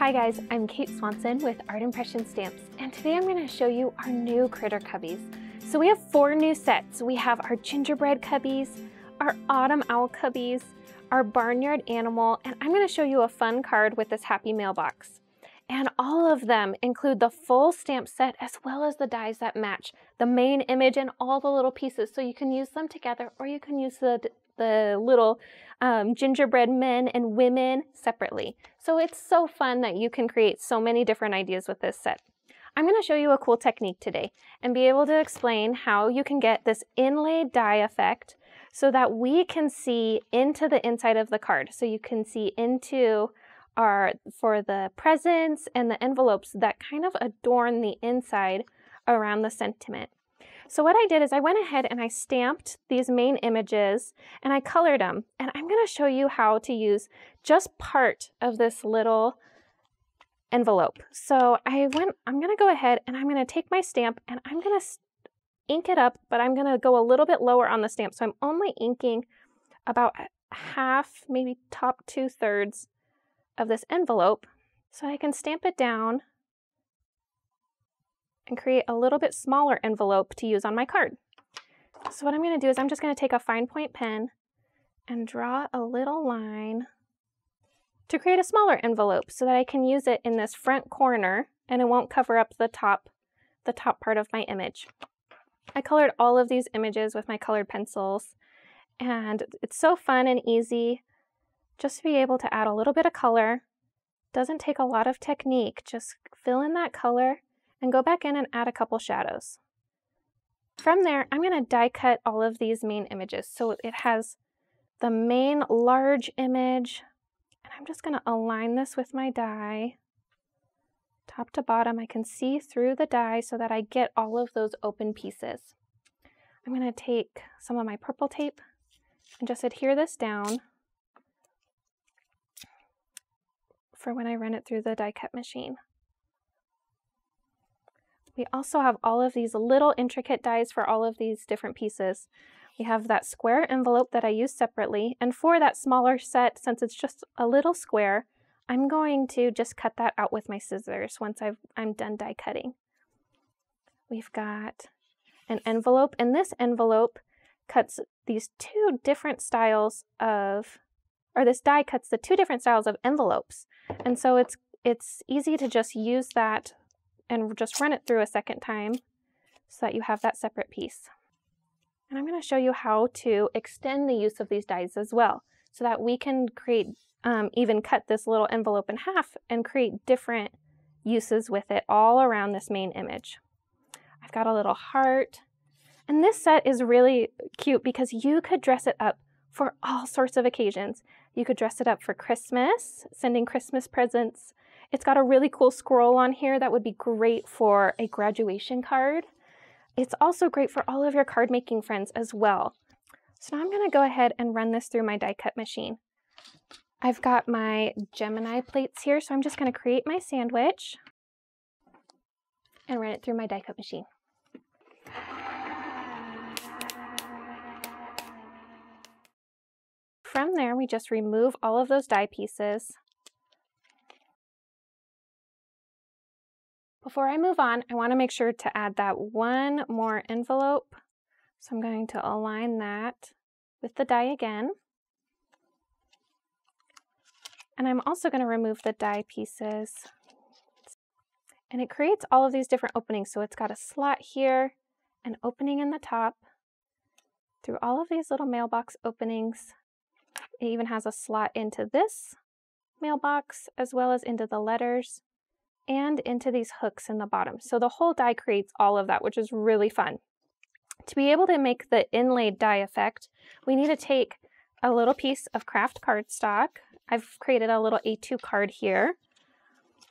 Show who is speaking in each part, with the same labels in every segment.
Speaker 1: Hi guys, I'm Kate Swanson with Art Impressions Stamps, and today I'm going to show you our new critter cubbies. So we have 4 new sets. We have our gingerbread cubbies, our autumn owl cubbies, our barnyard animal, and I'm going to show you a fun card with this happy mailbox. And all of them include the full stamp set as well as the dies that match the main image and all the little pieces, so you can use them together or you can use the little gingerbread men and women separately. So it's so fun that you can create so many different ideas with this set. I'm going to show you a cool technique today and be able to explain how you can get this inlay die effect so that we can see into the inside of the card. So you can see into for the presents and the envelopes that kind of adorn the inside around the sentiment. So what I did is I went ahead and I stamped these main images and I colored them, and I'm going to show you how to use just part of this little envelope. So I'm going to go ahead and I'm going to take my stamp and I'm going to ink it up, but I'm going to go a little bit lower on the stamp. So I'm only inking about half, maybe top 2/3 of this envelope, so I can stamp it down and create a little bit smaller envelope to use on my card. So what I'm going to do is I'm just going to take a fine point pen and draw a little line to create a smaller envelope so that I can use it in this front corner and it won't cover up the top part of my image. I colored all of these images with my colored pencils, and it's so fun and easy just to be able to add a little bit of color. Doesn't take a lot of technique, just fill in that color and go back in and add a couple shadows. From there, I'm going to die cut all of these main images. So it has the main large image, and I'm just going to align this with my die. Top to bottom, I can see through the die so that I get all of those open pieces. I'm going to take some of my purple tape and just adhere this down for when I run it through the die cut machine. We also have all of these little intricate dies for all of these different pieces. We have that square envelope that I use separately, and for that smaller set, since it's just a little square, I'm going to just cut that out with my scissors once I'm done die cutting. We've got an envelope, and this envelope cuts these 2 different styles of, or this die cuts the 2 different styles of envelopes. And so it's easy to just use that and just run it through a second time so that you have that separate piece. And I'm going to show you how to extend the use of these dies as well, so that we can create, even cut this little envelope in half and create different uses with it all around this main image. I've got a little heart, and this set is really cute because you could dress it up for all sorts of occasions. You could dress it up for Christmas, sending Christmas presents. It's got a really cool scroll on here that would be great for a graduation card. It's also great for all of your card making friends as well. So now I'm going to go ahead and run this through my die cut machine. I've got my Gemini plates here, so I'm just going to create my sandwich and run it through my die cut machine. From there, we just remove all of those die pieces. Before I move on, I want to make sure to add that one more envelope. So I'm going to align that with the die again. And I'm also going to remove the die pieces. And it creates all of these different openings. So it's got a slot here, an opening in the top, through all of these little mailbox openings. It even has a slot into this mailbox as well as into the letters and into these hooks in the bottom. So the whole die creates all of that, which is really fun. To be able to make the inlaid die effect, we need to take a little piece of craft cardstock. I've created a little A2 card here.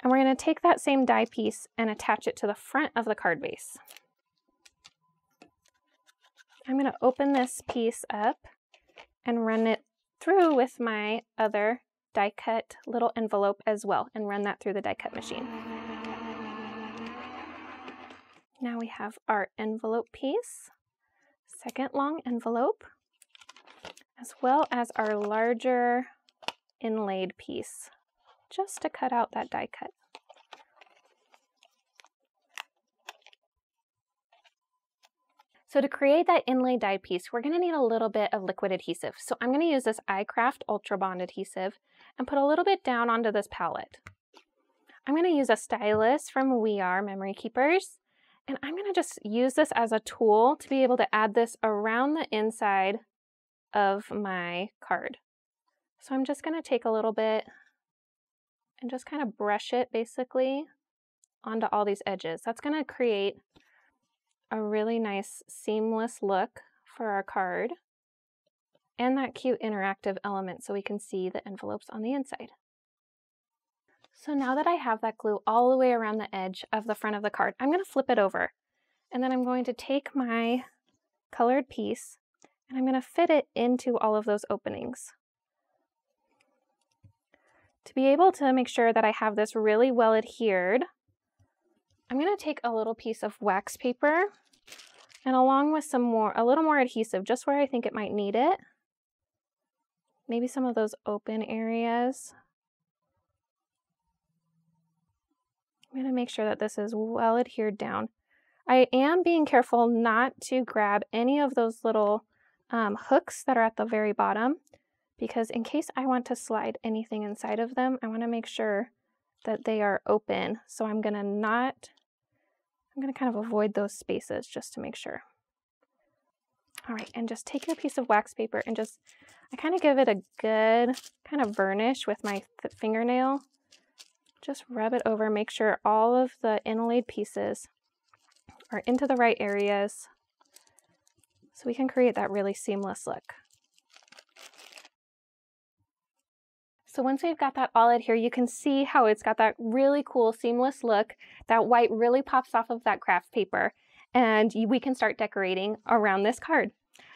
Speaker 1: And we're going to take that same die piece and attach it to the front of the card base. I'm going to open this piece up and run it through with my other die cut little envelope as well, and run that through the die cut machine. Now we have our envelope piece, second long envelope, as well as our larger inlaid piece. just to cut out that die cut. So to create that inlay die piece, we're going to need a little bit of liquid adhesive. So I'm going to use this iCraft Ultra Bond adhesive and put a little bit down onto this palette. I'm going to use a stylus from We Are Memory Keepers, and I'm going to just use this as a tool to be able to add this around the inside of my card. So I'm just going to take a little bit and just kind of brush it basically onto all these edges. That's going to create a really nice seamless look for our card and that cute interactive element so we can see the envelopes on the inside. So now that I have that glue all the way around the edge of the front of the card, I'm going to flip it over, and then I'm going to take my colored piece and I'm going to fit it into all of those openings. To be able to make sure that I have this really well adhered, I'm going to take a little piece of wax paper and along with a little more adhesive just where I think it might need it. Maybe some of those open areas. I'm going to make sure that this is well adhered down. I am being careful not to grab any of those little hooks that are at the very bottom, because in case I want to slide anything inside of them, I want to make sure that they are open. So I'm going to kind of avoid those spaces just to make sure. All right, and just take your piece of wax paper and I kind of give it a good kind of varnish with my fingernail. Just rub it over, make sure all of the inlaid pieces are into the right areas so we can create that really seamless look. So once we've got that all adhered, you can see how it's got that really cool seamless look. That white really pops off of that craft paper, and we can start decorating around this card.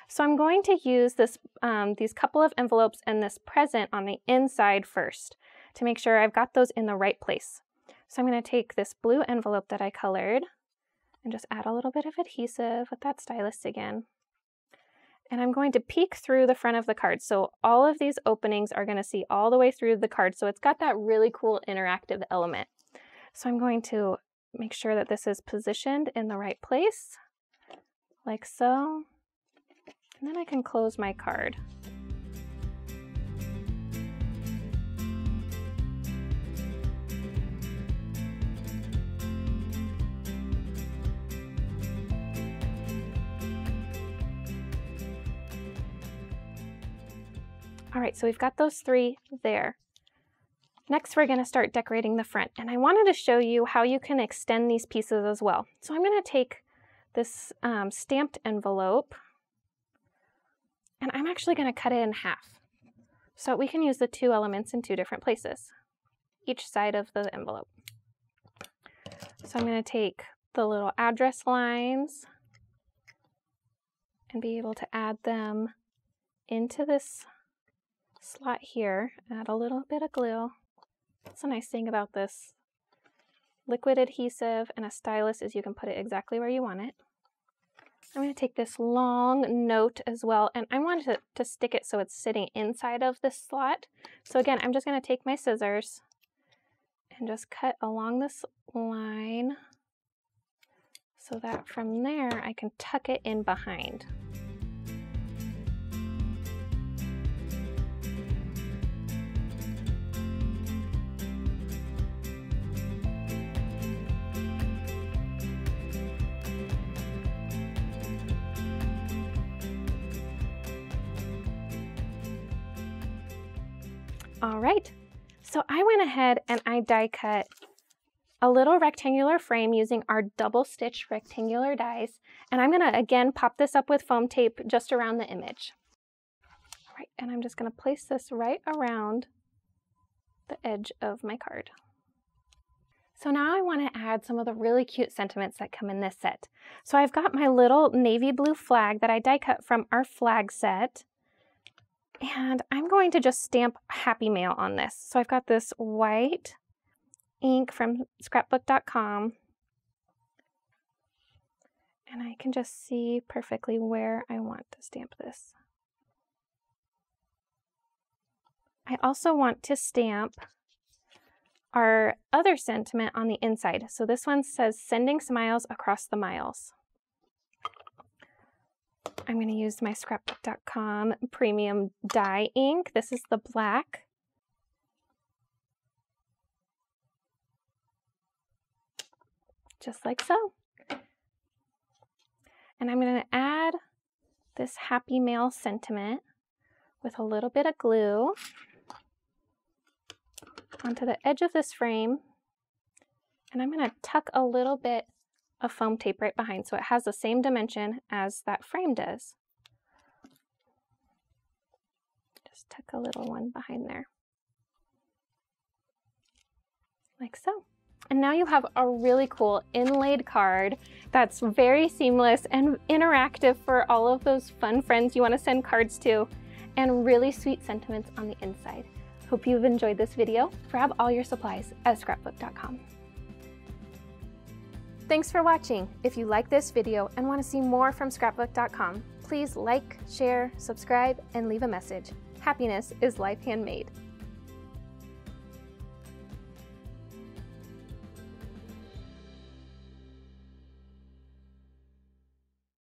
Speaker 1: So I'm going to use these couple of envelopes and this present on the inside first to make sure I've got those in the right place. So I'm going to take this blue envelope that I colored and just add a little bit of adhesive with that stylus again. And I'm going to peek through the front of the card. So all of these openings are going to see all the way through the card. So it's got that really cool interactive element. So I'm going to make sure that this is positioned in the right place, like so. And then I can close my card. All right, so we've got those three there. Next, we're going to start decorating the front, and I wanted to show you how you can extend these pieces as well. So I'm going to take this stamped envelope, and I'm actually going to cut it in half. So we can use the two elements in two different places, each side of the envelope. So I'm going to take the little address lines and be able to add them into this slot here, add a little bit of glue. That's a nice thing about this liquid adhesive and a stylus is you can put it exactly where you want it. I'm going to take this long note as well, and I want to stick it so it's sitting inside of this slot. So again, I'm just going to take my scissors and just cut along this line so that from there I can tuck it in behind. All right, so I went ahead and I die cut a little rectangular frame using our double stitch rectangular dies, and I'm gonna again pop this up with foam tape just around the image. All right, and I'm just gonna place this right around the edge of my card. So now I want to add some of the really cute sentiments that come in this set. So I've got my little navy blue flag that I die cut from our flag set. And I'm going to just stamp Happy Mail on this. So I've got this white ink from Scrapbook.com. And I can just see perfectly where I want to stamp this. I also want to stamp our other sentiment on the inside. So this one says, sending smiles across the miles. I'm going to use my Scrapbook.com premium dye ink. This is the black. Just like so. And I'm going to add this happy mail sentiment with a little bit of glue onto the edge of this frame. And I'm going to tuck a little bit of foam tape right behind so it has the same dimension as that frame does. Just tuck a little one behind there. Like so. And now you have a really cool inlaid card that's very seamless and interactive for all of those fun friends you want to send cards to, and really sweet sentiments on the inside. Hope you've enjoyed this video. Grab all your supplies at Scrapbook.com. Thanks for watching. If you like this video and want to see more from Scrapbook.com, please like, share, subscribe, and leave a message. Happiness is life handmade.